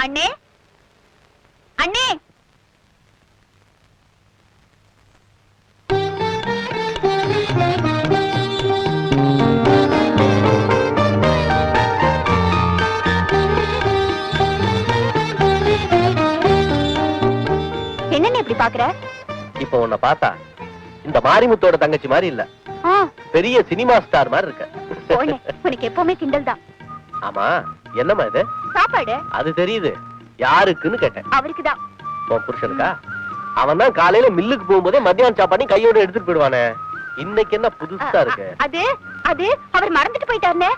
அண்ணே அண்ணே, என்னன்னு இப்படி பாக்குற? இப்ப உன்னை பார்த்தா இந்த மாரிமுத்தோட தங்கச்சி மாதிரி இல்ல, பெரிய சினிமா ஸ்டார் மாதிரி இருக்க. உனக்கு எப்பவுமே கிண்டல் தான். ஆமா, என்னமா இது? சாப்பாடு. அது தெரியுது, யாருக்குன்னு கேட்டேன். அவருக்குதான். உன் புருஷனுக்கா? அவன் தான் காலையில மில்லுக்கு போகும்போதே மத்தியானம் சாப்பாடு கையோட எடுத்துட்டு போயிடுவானே, இன்னைக்கு என்ன புதுசா இருக்கு? அது அது அவர் மறந்துட்டு போயிட்டாருன்னு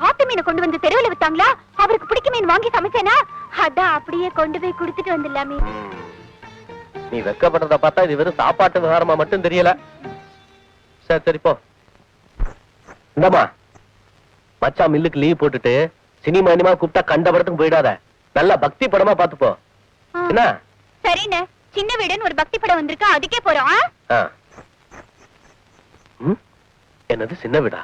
ஆத்து மீனை கொண்டு வந்து தெருவில் வித்தாங்களா, அவருக்கு பிடிக்க மீன் வாங்கி சமைச்சேனா, அதான் அப்படியே கொண்டு போய் குடுத்துட்டு வந்துடலாமே. நீ வெக்கப்படுறத பார்த்தா இது வெறும் சாப்பாட்டு விவகாரமா மட்டும் தெரியல. சரி சரி போ. இந்தமா மச்சான் மில்லுக்கு லீவ் போட்டுட்டு சினிமா இனிமா கூப்பிட்டா கண்ட படத்துக்கு போயிடாத, நல்ல பக்தி படமா பாத்து போ. என்ன? சரிண்ணே, சின்ன வீடுன்னு ஒரு பக்தி படம் வந்திருக்கு, அதுக்கே போறோம். என்னது சின்ன வீடா?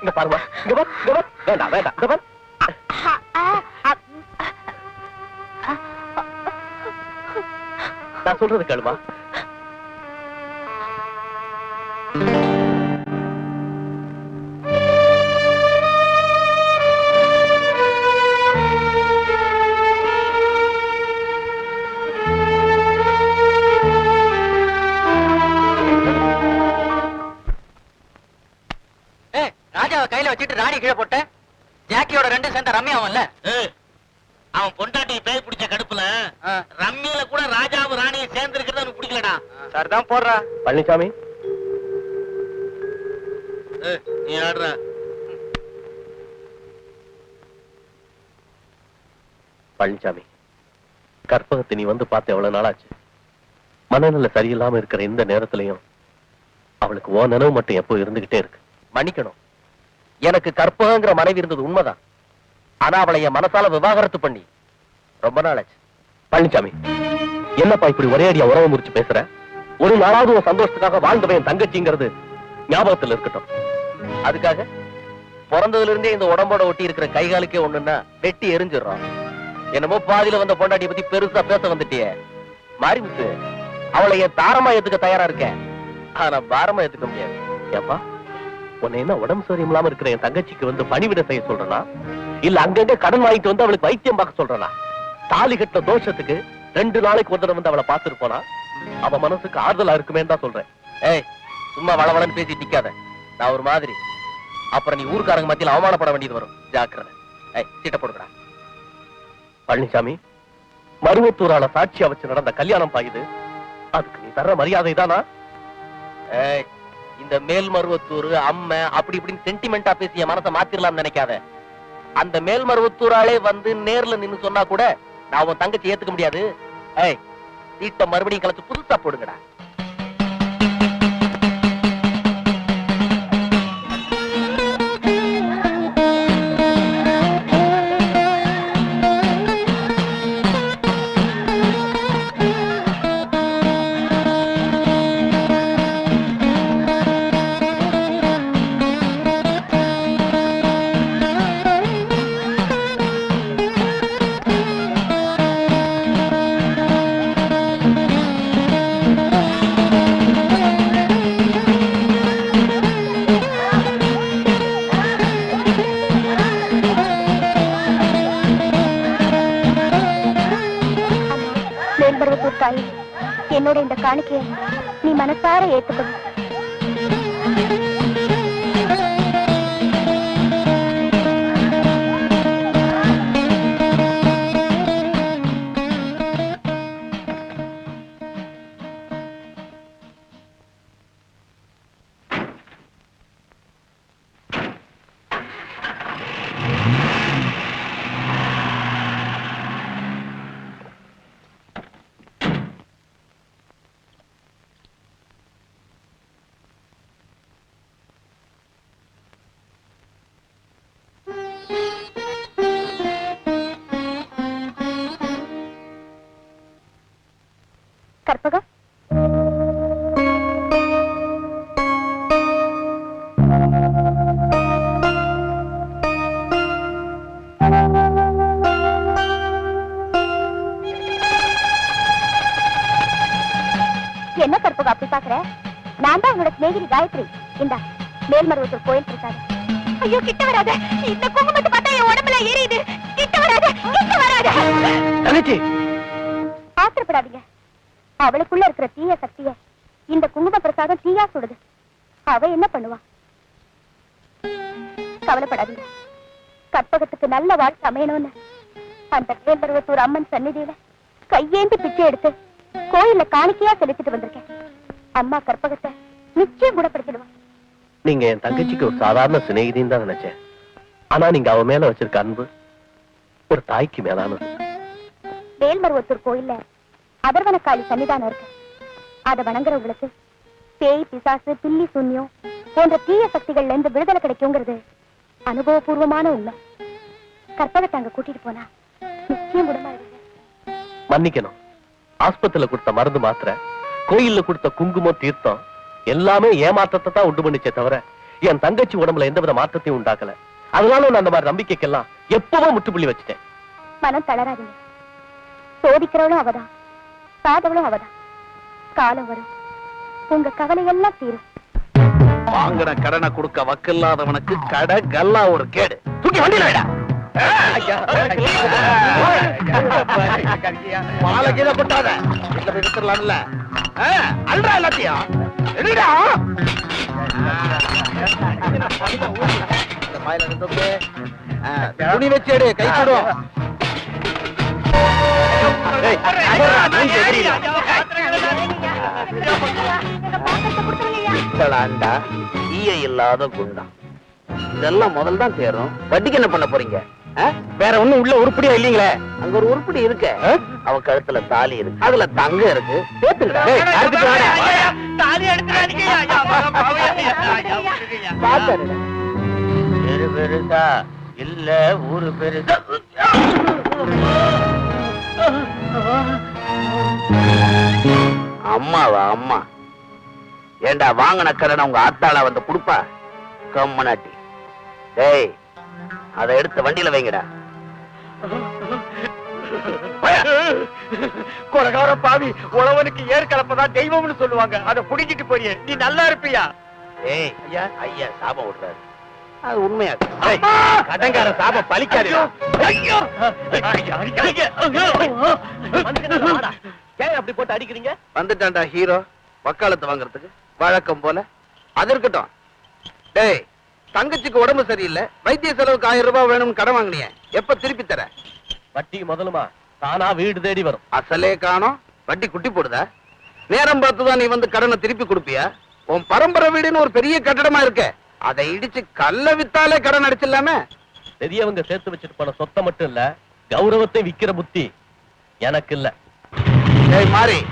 இங்க பாருமா, வேண்டாம் வேண்டாம், நான் சொல்றது கேளுமா. ராஜாவை கையில வச்சுட்டு ராணி கீழே போட்ட ஜாக்கியோட ரெண்டு சேர்ந்த ரம்யாவன்ல, அவன் பொண்டாட்டி பேய் பிடிச்ச கடுப்புல ரம்மியில கூட ராஜாவும் ராணியும் சேர்ந்து இருக்கிறது அவனுக்கு பிடிக்கலடா. சரிதான் போடுறா. பழனிசாமி நீ ஆடுற. பழனிசாமி, கற்பகத்தை நீ வந்து பார்த்து எவ்வளவு நாளாச்சு. மனநிலை சரியில்லாம இருக்கிற இந்த நேரத்திலையும் அவளுக்கு ஓ நினைவு மட்டும் எப்போ இருந்துகிட்டே இருக்கு. மன்னிக்கணும், எனக்கு கற்பகங்கிற மனைவி இருந்தது உண்மைதான். ஆனா அவளை என் மனசால விவாகரத்து பண்ணி ரொம்ப நாளாச்சு. பழனிசாமி, என்னப்பா இப்படி ஒரே அடியா உறவு முறிச்சு பேசுற? ஒரு நாளாவது ஒரு சந்தோஷத்துக்காக வாழ்ந்தவன் என் தங்கச்சிங்கிறது ஞாபகத்தில் இருக்கட்டும். அதுக்காக பிறந்ததுல இருந்தே இந்த உடம்போட ஒட்டி இருக்கிற கைகாலுக்கே ஒண்ணுன்னா வெட்டி எரிஞ்சிடறோம். என்னமோ பாதியில வந்த பொண்டாட்டியை பத்தி பெருசா பேச வந்துட்டியே. மாரிமுத்து, அவளை என் தாரமா ஏத்துக்க தயாரா இருக்கேன், ஆனா பாரமா ஏத்துக்க முடியாது. ஏப்பா, உன்னை என்ன உடம்பு சௌரியம் இல்லாம இருக்கிற என் தங்கச்சிக்கு வந்து பணிவிட செய்ய சொல்றனா, இல்ல அங்கங்க கடன் வாங்கிட்டு வந்து அவளுக்கு வைத்தியம் பார்க்க சொல்றனா? தாலி கட்டின தோஷத்துக்கு 2 நாளைக்கு ஒரு தடவை வந்து அவளை பார்த்துட்டு போனா அவ மனசுக்கு ஆறுதலா இருக்குமே தான் சொல்றேன். ஏய், சும்மா வளவளன்னு பேசி நிக்காத. நான் ஒரு மாதிரி, அப்புறம் நீ ஊர்க்காரங்க மத்தியில் அவமானப்பட வேண்டியது வரும். ஜாக்கிரதை. ஏய், சீட்டை போடுறா. பழனிசாமி, மருவத்தூரால சாட்சியா வச்சு நடந்த கல்யாணம் பாயுது, அதுக்கு நீ தர்ற மரியாதை தானா? ஏய், இந்த மேல்மருவத்தூர் அம்மை அப்படி இப்படின்னு சென்டிமெண்டா பேசிய மனசை மாத்திரலாம் நினைக்காத. அந்த மேல்மருவத்தூராலே வந்து நேர்ல நின்னு சொன்னா கூட நான் உன் தங்கச்சி ஏத்துக்க முடியாது. ஏய், சீட்டை மறுபடியும் கலச்சு புதுசா போடுங்கடா. என்னோட இந்த காணிக்கையை நீ மனசார ஏத்துக்கணும். கற்பகம், என்ன கற்பகம் அப்படி பாக்குற? நான் தான் உங்களோட சிநேகிதி காயத்ரி. இந்த மேல்மருவத்தூர் கோயில் பிரசாதம். ஐயோ, கிட்ட வராத. இந்த குங்குமத்தை பார்த்தா என் உடம்புல எரியுது. கிட்ட வராத, கிட்ட வராத. தங்கச்சி, ஆத்திரப்படாதீங்க. அவளுக்குள்ள இருக்கிற தீய சக்திய இந்த குங்கும பிரசாதம் தீயா சுடுது. அவ என்ன பண்ணுவா? கவலைப்படாதீங்க. கற்பகத்துக்கு நல்ல வாழ்க்கை அமையணும்னு அந்த மேல்மருவத்தூர் அம்மன் சந்நிதியில கையேந்தி பிச்சை எடுத்து கோயில்ல காணிக்கையா செலுத்திட்டு வந்திருக்கேன். அம்மா கற்பகத்தை நிச்சயம் குணப்படுத்திடுவா. நீங்க என் தங்கச்சிக்கு ஒரு சாதாரண சிநேகிதின்னு தான் நினைச்சேன். ஆனா நீங்க அவ மேல வச்சிருக்க அன்பு ஒரு தாய்க்கு மேலானது. மேல்மருவத்தூர் கோயில்ல அதர்வனக்காளி சன்னிதானம் இருக்கு. அதை வணங்குறவங்களுக்கு பேய், பிசாசு, பில்லி, சூன்யம் போன்ற தீய சக்திகள்ல இருந்து விடுதலை கிடைக்குங்கிறது அனுபவபூர்வமான உண்மை. கற்பகத்தை அங்க கூட்டிட்டு போனா நிச்சயம் குணமாயிடுங்க. மன்னிக்கணும், ஆஸ்பத்திரியில கொடுத்த மருந்து மாத்திரை, கோயில்ல கொடுத்த குங்குமம், தீர்த்தம் எல்லாமே ஏமாற்றத்தை தான் உண்டு பண்ணிச்சே தவிர என் தங்கச்சி உடம்புல எந்தவித மாற்றத்தையும் உண்டாக்கல. அதனால நான் அந்த மாதிரி நம்பிக்கைக்கெல்லாம் எப்பவும் முற்றுப்புள்ளி வச்சுட்டேன். மனம் தளராதீங்க. சோதிக்கிறவளும் அவதான், சாதவளும் அவதான். காலம் வரும், உங்க கவலை எல்லாம் தீரும். வாங்கின கடனை கொடுக்க வக்கில்லாதவனுக்கு கடை கல்லா ஒரு கேடு. தூக்கி வண்டியில வைடா. மாலை கீழே கொட்டாத. வீட்டுல போய் வித்துடலாம்ல. அல்றா எல்லாத்தையும் எடுடா. துணி வச்சு எடு, கை போடும். ஈய இல்லாத குண்டம். இதெல்லாம் முதல் தான் சேரும். வட்டிக்கு என்ன பண்ண போறீங்க? வேற ஒண்ணும் உள்ள உருப்படியா இல்லீங்களே. அங்க ஒரு உருப்படி இருக்கு. அவ கழுத்துல தாலி இருக்கு, அதுல தங்கம் இருக்கு. பெருசா இல்ல ஊரு பெருசா. அம்மாவா? அம்மா ஏண்டா வாங்கின கடனை உங்க ஆத்தாள வந்து குடுப்பா? கம்மனாட்டி. டேய், அதை எடுத்து வண்டியில வைங்கடா. கொலகார பாவி, உழவனுக்கு ஏர் கலப்பதான் தெய்வம்னு சொல்லுவாங்க. அதை புடிக்கிட்டு போறியே, நீ நல்லா இருப்பியா? ஏய் ஐயா, ஐயா சாபம் விடுறாரு. அது உண்மையா? கடங்கார சாபம் பலிக்காது. அப்படி போட்டு அடிக்கிறீங்க? வந்துட்டான்டா ஹீரோ வக்காலத்து வாங்குறதுக்கு வழக்கம் போல. அது இருக்கட்டும். டேய், தங்கச்சிக்கு உடம்பு சரியில்லை, வைத்திய செலவுக்கு 1000 ரூபாய் வேணும்னு கடன் வாங்கினிய, எப்ப திருப்பி தர? வட்டி முதலுமா தானா வீடு தேடி வரும். அசலே காணோம், வட்டி குட்டி போடுதா? நேரம் பார்த்துதான் நீ வந்து கடனை திருப்பி கொடுப்பியா? உன் பரம்பரை வீடுன்னு ஒரு பெரிய கட்டடமா இருக்க, அதை இடிச்சு கல்ல வித்தாலே கடன் அடிச்சிடலாமே. பெரியவங்க சேர்த்து வச்சுட்டு போன சொத்தை மட்டும் இல்ல, கௌரவத்தை விக்கிற புத்தி எனக்கு இல்ல. ஏய் மாறி,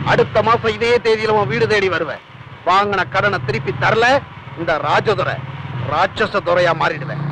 அடுத்த மாசம் இதே தேதியில உன் வீடு தேடி வருவேன். வாங்கின கடனை திருப்பி தரல, இந்த ராஜதுரை ராட்சச துரையா மாறிடுவேன்.